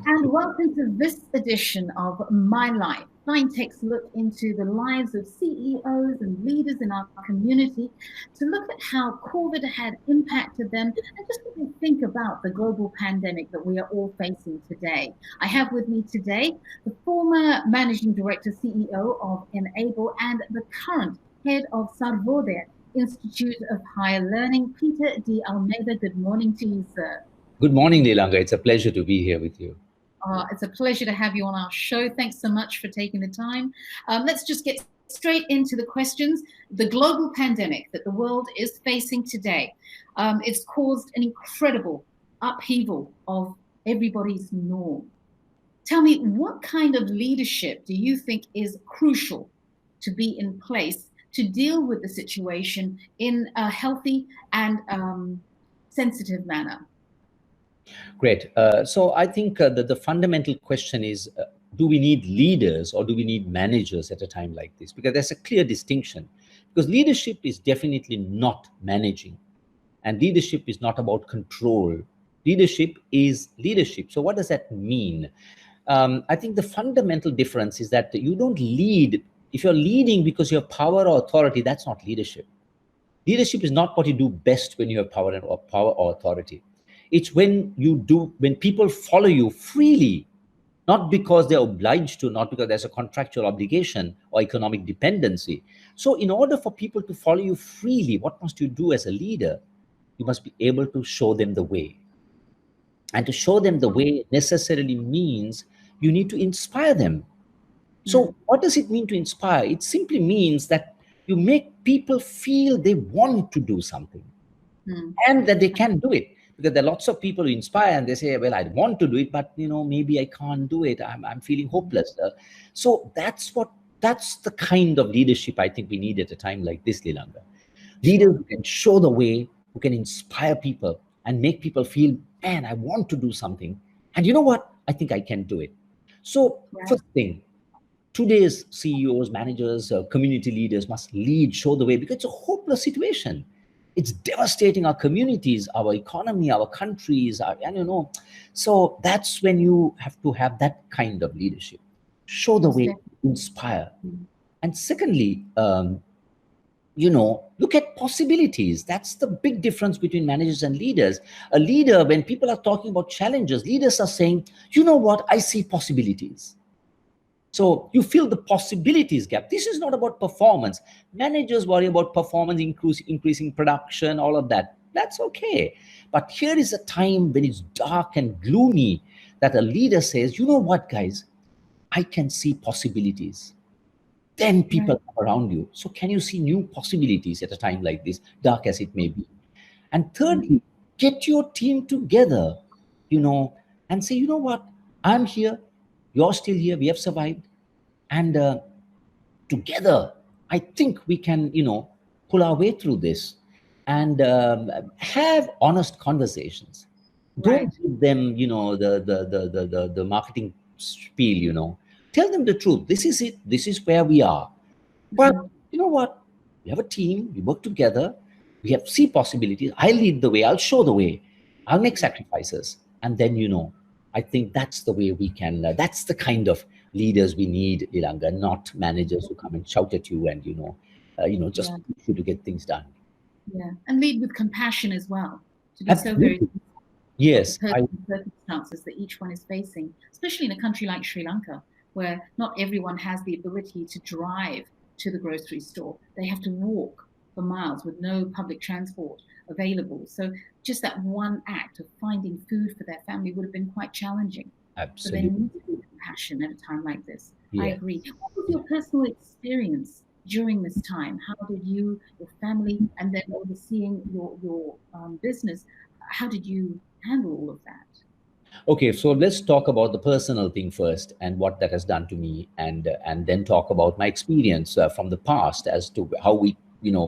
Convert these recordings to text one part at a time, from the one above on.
And welcome to this edition of My Life. Fintech's look into the lives of CEOs and leaders in our community to look at how COVID had impacted them and just what they think about the global pandemic that we are all facing today. I have with me today the former Managing Director, CEO of Enable and the current head of Sarvodaya Institute of Higher Learning, Peter D. Almeida. Good morning to you, sir. Good morning, Leelanga. It's a pleasure to be here with you. It's a pleasure to have you on our show. Thanks so much for taking the time. Let's just get straight into the questions. The global pandemic that the world is facing today, it's caused an incredible upheaval of everybody's norm. Tell me, what kind of leadership do you think is crucial to be in place to deal with the situation in a healthy and sensitive manner? Great. So I think that the fundamental question is, do we need leaders or do we need managers at a time like this? Because there's a clear distinction. Because leadership is definitely not managing. And leadership is not about control. Leadership is leadership. So what does that mean? I think the fundamental difference is that you don't lead. If you're leading because you have power or authority, that's not leadership. Leadership is not what you do best when you have power or authority. It's when people follow you freely, not because they're obliged to, not because there's a contractual obligation or economic dependency. So in order for people to follow you freely, what must you do as a leader? You must be able to show them the way. And to show them the way necessarily means you need to inspire them. So what does it mean to inspire? It simply means that you make people feel they want to do something and that they can do it. Because there are lots of people who inspire and they say, well, I want to do it, but maybe I can't do it. I'm feeling hopeless. So that's the kind of leadership I think we need at a time like this, Leelanga. Leaders who can show the way, who can inspire people and make people feel, man, I want to do something. And you know what? I think I can do it. So first thing, today's CEOs, managers, community leaders must lead, show the way, because it's a hopeless situation. It's devastating our communities, our economy, our countries, So that's when you have to have that kind of leadership. Show the way, inspire. And secondly, look at possibilities. That's the big difference between managers and leaders. A leader, when people are talking about challenges, leaders are saying, you know what, I see possibilities. So you fill the possibilities gap. This is not about performance. Managers worry about performance, increasing production, all of that. That's okay. But here is a time when it's dark and gloomy that a leader says, you know what, guys, I can see possibilities. Then people come around you. So can you see new possibilities at a time like this, dark as it may be? And thirdly, get your team together, and say, you know what, I'm here. You're still here. We have survived. And together, I think we can, pull our way through this and have honest conversations. Don't give them, the marketing spiel, Tell them the truth. This is it. This is where we are. But you know what? We have a team. We work together. We see possibilities. I'll lead the way. I'll show the way. I'll make sacrifices. And then, I think that's the way we can, that's the kind of leaders we need, Leelanga, not managers who come and shout at you and, just push you to get things done. Yeah, and lead with compassion as well, to be so very circumstances that each one is facing, especially in a country like Sri Lanka, where not everyone has the ability to drive to the grocery store. They have to walk for miles with no public transport available. So just that one act of finding food for their family would have been quite challenging. Absolutely. So they need to be compassion at a time like this. I agree. What was your personal experience during this time? How did you, your family, and then overseeing your business, how did you handle all of that? Okay, so let's talk about the personal thing first and what that has done to me, and then talk about my experience from the past as to how we,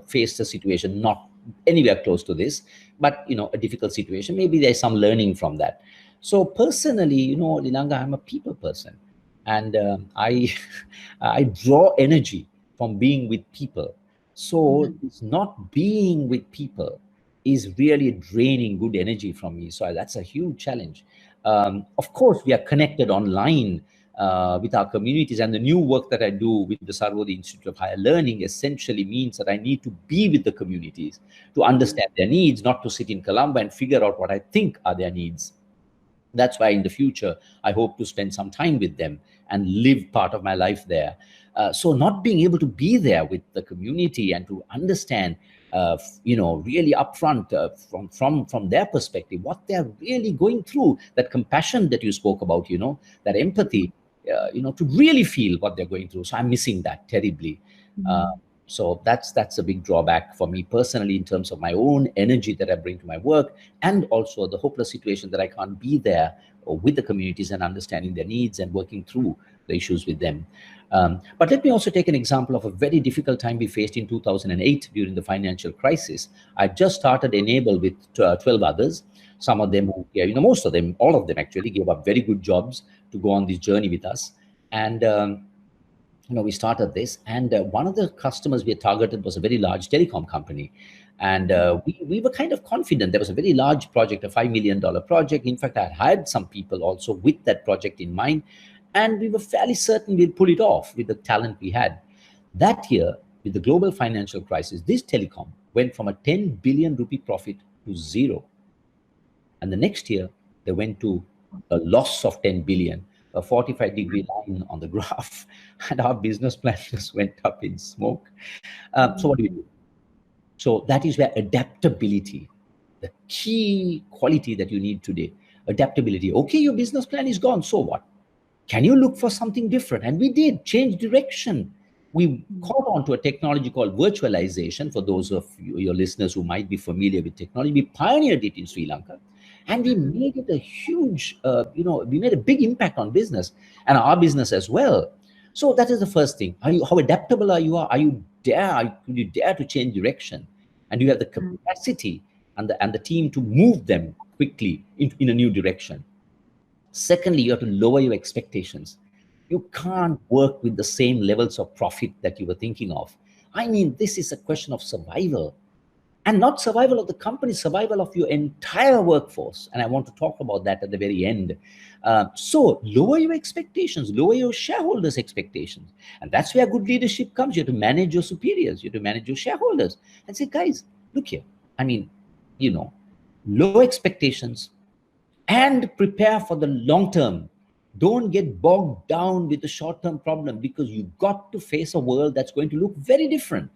faced a situation not anywhere close to this, but a difficult situation. Maybe there's some learning from that. So personally, Leelanga, I'm a people person, and I draw energy from being with people. So it's not being with people is really draining good energy from me. So that's a huge challenge. Of course, we are connected online with our communities, and the new work that I do with the Sarvodaya Institute of Higher Learning essentially means that I need to be with the communities to understand their needs, not to sit in Colombo and figure out what I think are their needs. That's why in the future, I hope to spend some time with them and live part of my life there. So not being able to be there with the community and to understand, really upfront from their perspective, what they're really going through, that compassion that you spoke about, that empathy, to really feel what they're going through. So I'm missing that terribly. So that's a big drawback for me personally in terms of my own energy that I bring to my work, and also the hopeless situation that I can't be there with the communities and understanding their needs and working through the issues with them. But let me also take an example of a very difficult time we faced in 2008 during the financial crisis. I just started Enable with 12 others. Some of them, most of them, all of them actually gave up very good jobs to go on this journey with us. And we started this, and one of the customers we had targeted was a very large telecom company. And we were kind of confident. There was a very large project, a $5 million project. In fact, I had hired some people also with that project in mind, and we were fairly certain we'd pull it off with the talent we had. That year, with the global financial crisis, this telecom went from a 10 billion rupee profit to zero. And the next year, they went to a loss of 10 billion, a 45-degree line on the graph, and our business plan just went up in smoke. So what do we do? So that is where adaptability, the key quality that you need today, adaptability. Okay, your business plan is gone, so what? Can you look for something different? And we did change direction. We caught on to a technology called virtualization. For those of your listeners who might be familiar with technology, we pioneered it in Sri Lanka. And we made it a huge, we made a big impact on business and our business as well. So that is the first thing. How adaptable are you? Could you dare to change direction? And you have the capacity and the team to move them quickly in a new direction. Secondly, you have to lower your expectations. You can't work with the same levels of profit that you were thinking of. I mean, this is a question of survival. And not survival of the company, survival of your entire workforce. And I want to talk about that at the very end. So lower your expectations, lower your shareholders' expectations. And that's where good leadership comes. You have to manage your superiors, you have to manage your shareholders. And say, guys, look here. I mean, low expectations and prepare for the long term. Don't get bogged down with the short-term problem, because you've got to face a world that's going to look very different.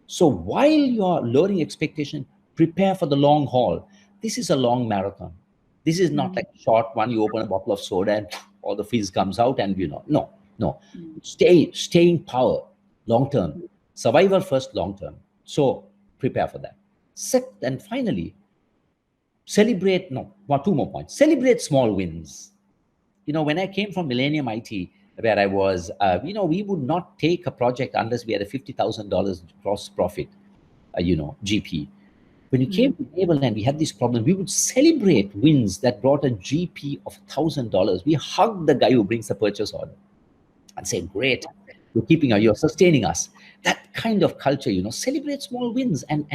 So while you're lowering expectation, prepare for the long haul. This is a long marathon. This is not like a short one. You open a bottle of soda and all the fizz comes out, and no. Stay in power, long term. Survival first, long term. So prepare for that. And finally, celebrate. No, two more points. Celebrate small wins. When I came from Millennium IT, where I was, we would not take a project unless we had a $50,000 gross profit, GP. When you came to Enable and we had this problem, we would celebrate wins that brought a GP of $1,000. We hugged the guy who brings the purchase order and say, great, you're sustaining us. That kind of culture, celebrate small wins, and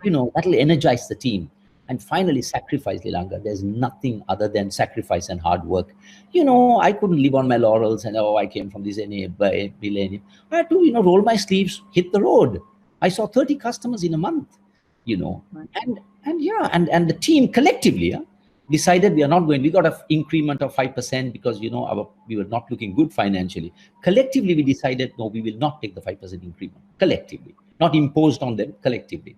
that'll energize the team. And finally, sacrifice, Lilanga. There's nothing other than sacrifice and hard work. I couldn't live on my laurels and, I came from this millennium. I had to, roll my sleeves, hit the road. I saw 30 customers in a month, and the team collectively decided we got an increment of 5% because, we were not looking good financially. Collectively, we decided, no, we will not take the 5% increment. Collectively, not imposed on them, collectively.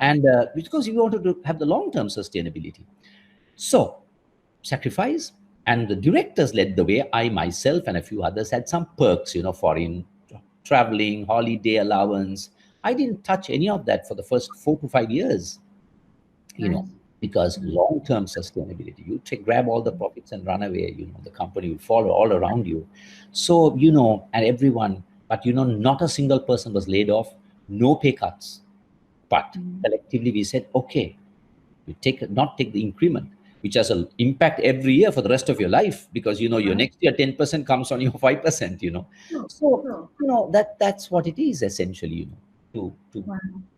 And because we wanted to have the long-term sustainability. So sacrifice, and the directors led the way. I myself and a few others had some perks, foreign traveling, holiday allowance. I didn't touch any of that for the first 4 to 5 years, because long-term sustainability, you grab all the profits and run away, the company will follow all around you. So, and everyone, but, not a single person was laid off, no pay cuts. But collectively, we said, okay, we not take the increment, which has an impact every year for the rest of your life, because, your next year 10% comes on your 5%, So, that's what it is essentially, to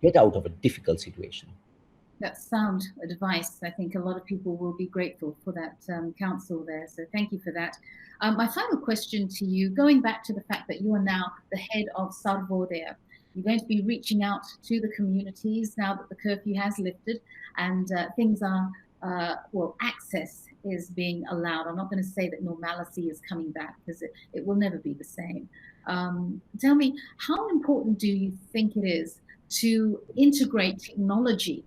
get out of a difficult situation. That's sound advice. I think a lot of people will be grateful for that counsel there. So thank you for that. My final question to you, going back to the fact that you are now the head of Sarvodaya, you're going to be reaching out to the communities now that the curfew has lifted and things are, well, access is being allowed. I'm not going to say that normalcy is coming back because it will never be the same. Tell me, how important do you think it is to integrate technology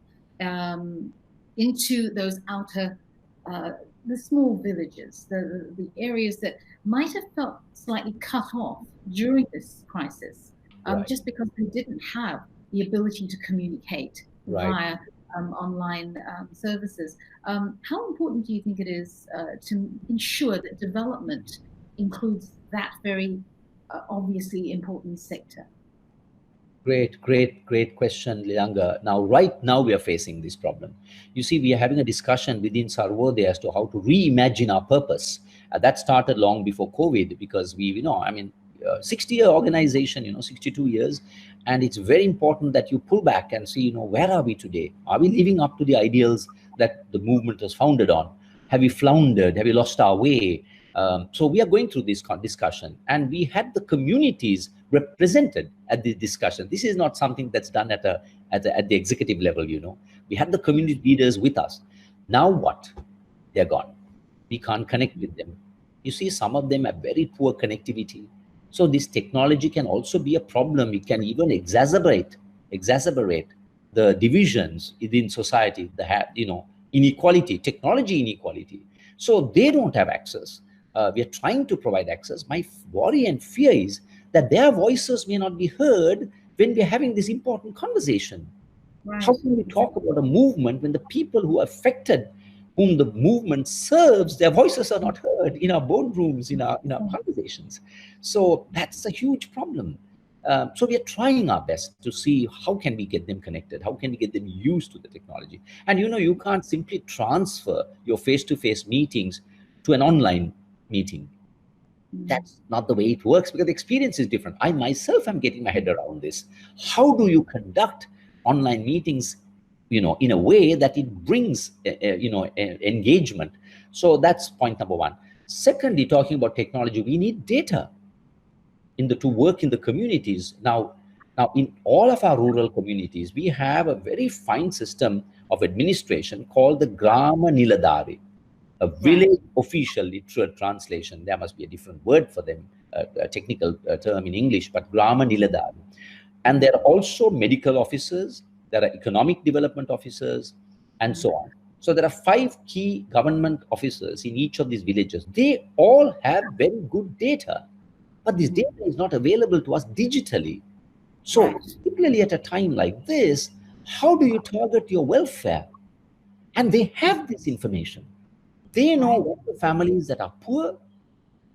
into those outer, the small villages, the areas that might have felt slightly cut off during this crisis, Right. just because they didn't have the ability to communicate Right. via online services. How important do you think it is to ensure that development includes that very obviously important sector? Great question, Lianga. Now, right now, we are facing this problem. You see, we are having a discussion within Sarvodaya as to how to reimagine our purpose. That started long before COVID because we, 60-year organization, 62 years. And it's very important that you pull back and see, where are we today? Are we living up to the ideals that the movement was founded on? Have we floundered? Have we lost our way? So we are going through this discussion, and we had the communities represented at the discussion. This is not something that's done at the executive level. We had the community leaders with us. Now what? They're gone. We can't connect with them. You see, some of them have very poor connectivity. So this technology can also be a problem. It can even exacerbate the divisions within society, inequality, technology inequality. So they don't have access. We are trying to provide access. My worry and fear is that their voices may not be heard when we're having this important conversation. Right. How can we talk about a movement when the people who are affected, whom the movement serves, their voices are not heard in our boardrooms, in our conversations? So that's a huge problem. So we are trying our best to see how can we get them connected, how can we get them used to the technology. And you can't simply transfer your face-to-face meetings to an online meeting. That's not the way it works because the experience is different. I myself am getting my head around this. How do you conduct online meetings, in a way that it brings, engagement? So that's point number one. Secondly, talking about technology, we need data to work in the communities. Now, in all of our rural communities, we have a very fine system of administration called the Grama Niladari, a village official literal translation. There must be a different word for them, a technical term in English, but Grama Niladari. And there are also medical officers, there are economic development officers, and so on. So there are 5 key government officers in each of these villages. They all have very good data, but this data is not available to us digitally. So particularly at a time like this, how do you target your welfare? And they have this information. They know what the families that are poor,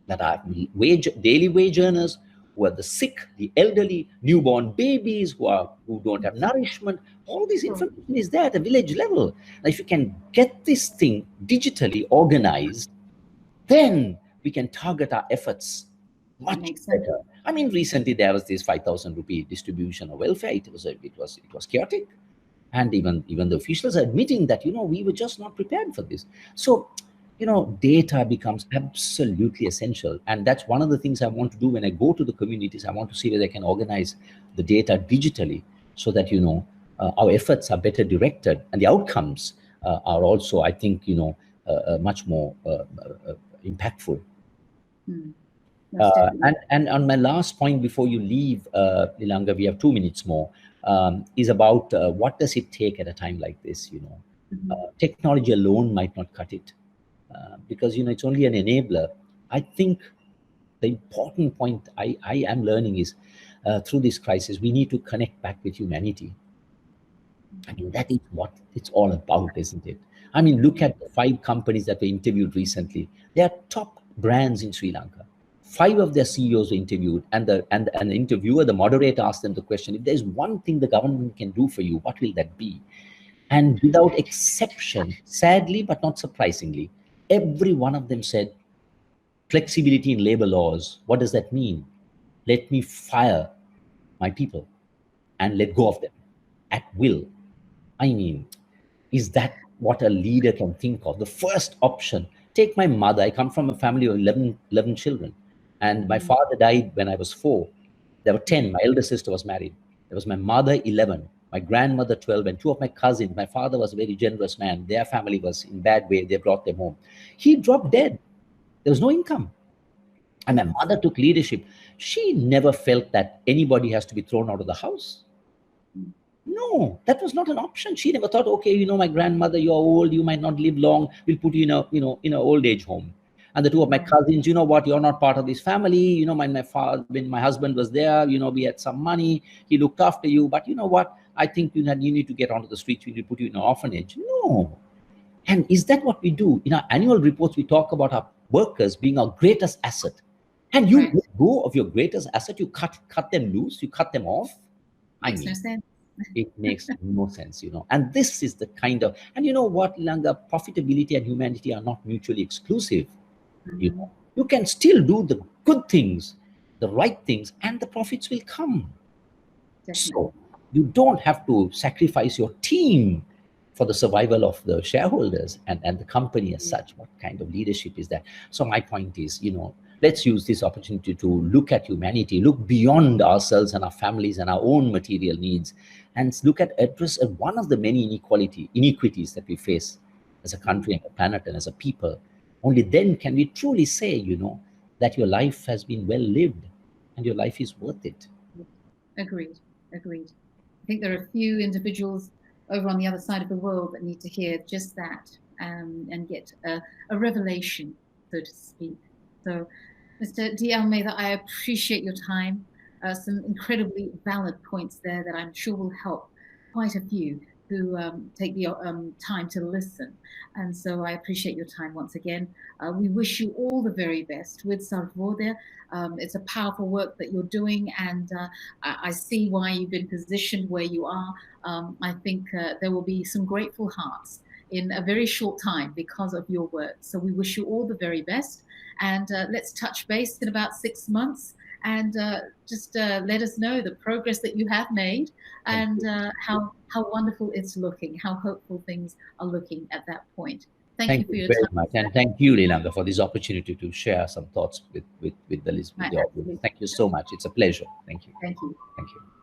that are daily wage earners, who are the sick, the elderly, newborn babies, who don't have nourishment. All this information is there at a village level. Now, if you can get this thing digitally organized, then we can target our efforts much better. I mean, recently there was this 5,000 rupee distribution of welfare. It was chaotic, and even the officials are admitting that we were just not prepared for this. So data becomes absolutely essential, and that's one of the things I want to do when I go to the communities. I want to see whether I can organize the data digitally so that our efforts are better directed, and the outcomes are also, I think, much more impactful. And on my last point before you leave, Lilanga, we have 2 minutes more, is about what does it take at a time like this? Technology alone might not cut it, because it's only an enabler. I think the important point I am learning is through this crisis, we need to connect back with humanity. I mean, that is what it's all about, isn't it? I mean, look at the 5 companies that were interviewed recently. They are top brands in Sri Lanka. 5 of their CEOs were interviewed, and the interviewer, the moderator, asked them the question: if there's one thing the government can do for you, what will that be? And without exception, sadly but not surprisingly, every one of them said, flexibility in labor laws. What does that mean? Let me fire my people and let go of them at will. I mean, Is that what a leader can think of? The first option. Take my mother. I come from a family of 11 children. And my father died when I was 4. There were 10. My elder sister was married. There was my mother, 11. My grandmother, 12. And 2 of my cousins. My father was a very generous man. Their family was in bad way. They brought them home. He dropped dead. There was no income. And my mother took leadership. She never felt that anybody has to be thrown out of the house. No, that was not an option. She never thought, okay, my grandmother, you're old, you might not live long. We'll put you in a old age home. And the 2 of my cousins, you know what, you're not part of this family. My father, when my husband was there, we had some money. He looked after you. But you know what? I think you need to get onto the streets. We need to put you in an orphanage. No. And is that what we do? In our annual reports, we talk about our workers being our greatest asset. And you let go of your greatest asset, you cut them loose, you cut them off. Makes no sense. It makes no sense, And this is the kind of, and you know what, Langa, profitability and humanity are not mutually exclusive. You can still do the good things, the right things, and the profits will come. Definitely. So you don't have to sacrifice your team for the survival of the shareholders and the company as such. What kind of leadership is that? So my point is, let's use this opportunity to look at humanity, look beyond ourselves and our families and our own material needs, and address one of the many inequities that we face as a country and a planet and as a people. Only then can we truly say, that your life has been well lived and your life is worth it. Agreed. I think there are a few individuals over on the other side of the world that need to hear just that and get a revelation, so to speak. So, Mr. D. Almeida, I appreciate your time. Some incredibly valid points there that I'm sure will help quite a few who take the time to listen. And so I appreciate your time once again. We wish you all the very best with Sarvodaya. It's a powerful work that you're doing, and I see why you've been positioned where you are. I think there will be some grateful hearts in a very short time because of your work. So we wish you all the very best, and let's touch base in about 6 months and just let us know the progress that you have made and how wonderful it's looking, how hopeful things are looking at that point. Thank you for your very time. much. And thank you, Leelanga, for this opportunity to share some thoughts with the audience. Thank you so much. It's a pleasure. Thank you. Thank you. Thank you.